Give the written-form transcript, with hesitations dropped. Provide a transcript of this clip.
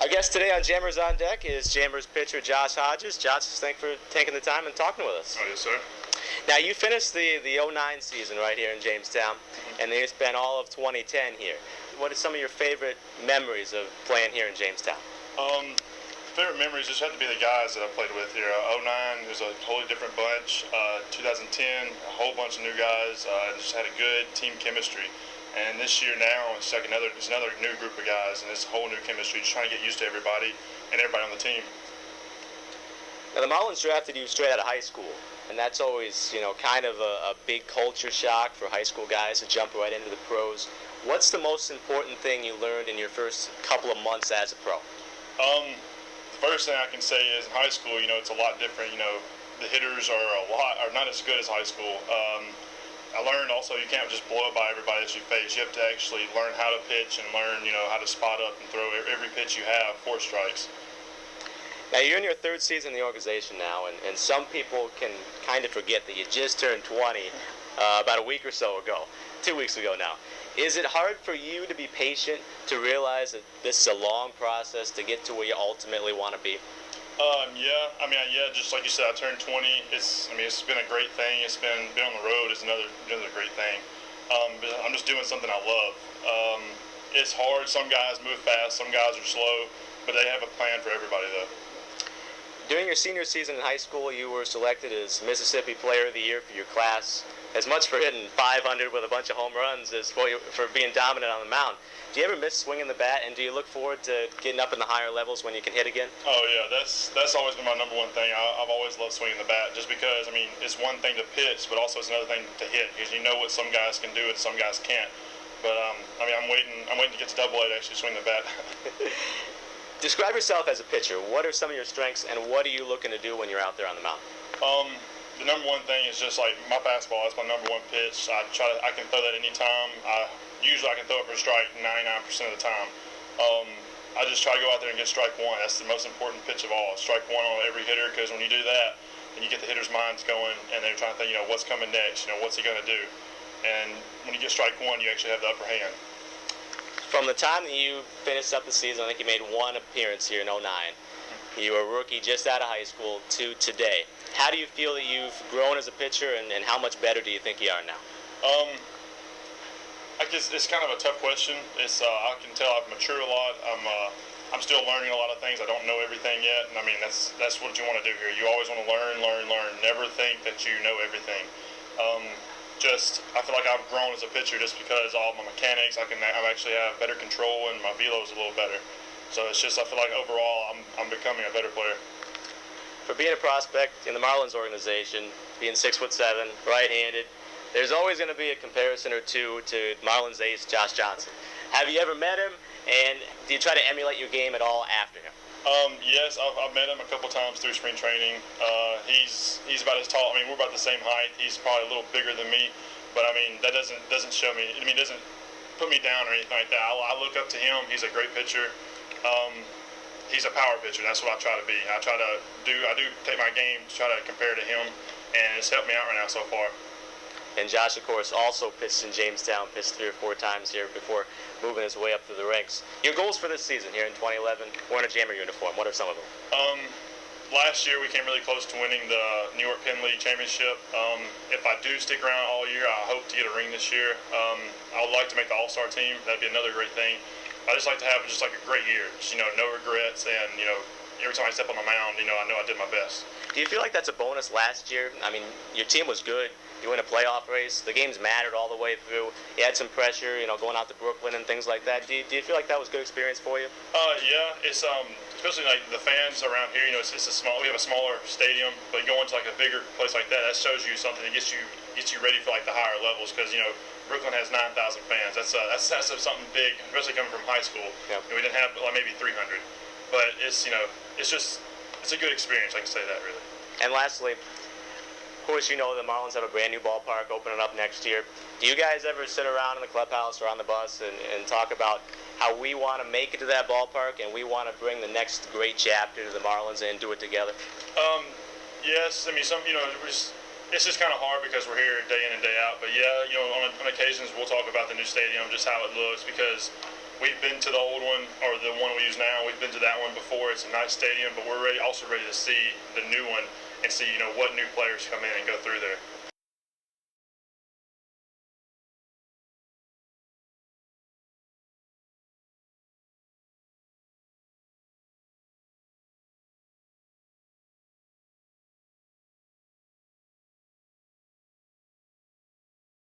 Our guest today on Jammers on Deck is Jammers pitcher Josh Hodges. Josh, thanks for taking the time and talking with us. Oh, yes, sir. Now, you finished the '09 season right here in Jamestown, and then you spent all of 2010 here. What are some of your favorite memories of playing here in Jamestown? Favorite memories just have to be the guys that I played with here. '09 was a totally different bunch. 2010, a whole bunch of new guys. Just had a good team chemistry. And this year now, it's like another new group of guys, and it's a whole new chemistry. Just trying to get used to everybody and everybody on the team. Now, the Marlins drafted you straight out of high school, and that's always, kind of a big culture shock for high school guys to jump right into the pros. What's the most important thing you learned in your first couple of months as a pro? The first thing I can say is in high school, it's a lot different. The hitters are not as good as high school. I learned also you can't just blow it by everybody that you face. You have to actually learn how to pitch and learn, how to spot up and throw every pitch you have, 4 strikes. Now, you're in your 3rd season in the organization now, and some people can kind of forget that you just turned 20 about a week or so ago, 2 weeks ago now. Is it hard for you to be patient, to realize that this is a long process to get to where you ultimately want to be? Yeah. Just like you said, I turned 20. It's been a great thing. It's been on the road is another great thing. But I'm just doing something I love. It's hard. Some guys move fast. Some guys are slow. But they have a plan for everybody, though. During your senior season in high school, you were selected as Mississippi Player of the Year for your class, as much for hitting 500 with a bunch of home runs as for being dominant on the mound. Do you ever miss swinging the bat, and do you look forward to getting up in the higher levels when you can hit again? Oh, yeah, that's always been my number one thing. I've always loved swinging the bat just because, it's one thing to pitch, but also it's another thing to hit because you know what some guys can do and some guys can't. But, I'm waiting to get to Double-A to actually swing the bat. Describe yourself as a pitcher. What are some of your strengths, and what are you looking to do when you're out there on the mound? The number one thing is just like my fastball. That's my number one pitch. I can throw that anytime. Usually I can throw it for a strike 99% of the time. I just try to go out there and get strike one. That's the most important pitch of all. Strike one on every hitter, because when you do that, then you get the hitter's minds going, and they're trying to think, what's coming next? What's he going to do? And when you get strike one, you actually have the upper hand. From the time that you finished up the season, I think you made one appearance here in '09. You were a rookie just out of high school to today. How do you feel that you've grown as a pitcher, and how much better do you think you are now? I guess it's kind of a tough question. I can tell I've matured a lot. I'm still learning a lot of things. I don't know everything yet, and that's what you want to do here. You always want to learn. Never think that you know everything. I feel like I've grown as a pitcher just because all my mechanics. I actually have better control, and my velo is a little better. So it's just I feel like overall I'm becoming a better player. For being a prospect in the Marlins organization, being 6'7", right-handed, there's always going to be a comparison or two to Marlins ace Josh Johnson. Have you ever met him, and do you try to emulate your game at all after him? Yes, I've met him a couple times through spring training. He's about as tall. We're about the same height. He's probably a little bigger than me, but that doesn't show me. Doesn't put me down or anything like that. I look up to him. He's a great pitcher. He's a power pitcher. That's what I try to be. I do take my game to try to compare to him, and it's helped me out right now so far. And Josh, of course, also pitched in Jamestown, pitched 3 or 4 times here before moving his way up through the ranks. Your goals for this season here in 2011, wearing a Jammer uniform, what are some of them? Last year we came really close to winning the New York Penn League Championship. If I do stick around all year, I hope to get a ring this year. I would like to make the All-Star team. That'd be another great thing. I just like to have a great year. No regrets, and every time I step on the mound, I know I did my best. Do you feel like that's a bonus last year? Your team was good. You win a playoff race. The games mattered all the way through. You had some pressure, going out to Brooklyn and things like that. Do you feel like that was a good experience for you? Yeah. It's especially like the fans around here. It's we have a smaller stadium, but going to a bigger place like that shows you something. It gets you ready for the higher levels, because Brooklyn has 9,000 fans. That's something big, especially coming from high school. Yep. We didn't have maybe 300, but it's a good experience. I can say that really. And lastly, of course, the Marlins have a brand new ballpark opening up next year. Do you guys ever sit around in the clubhouse or on the bus and talk about how we want to make it to that ballpark and we want to bring the next great chapter to the Marlins and do it together? Yes. It's just kind of hard because we're here day in and day out. But yeah, on occasions we'll talk about the new stadium, just how it looks, because we've been to the old one, or the one we use now. We've been to that one before. It's a nice stadium, but we're also ready to see the new one and see, what new players come in and go through there.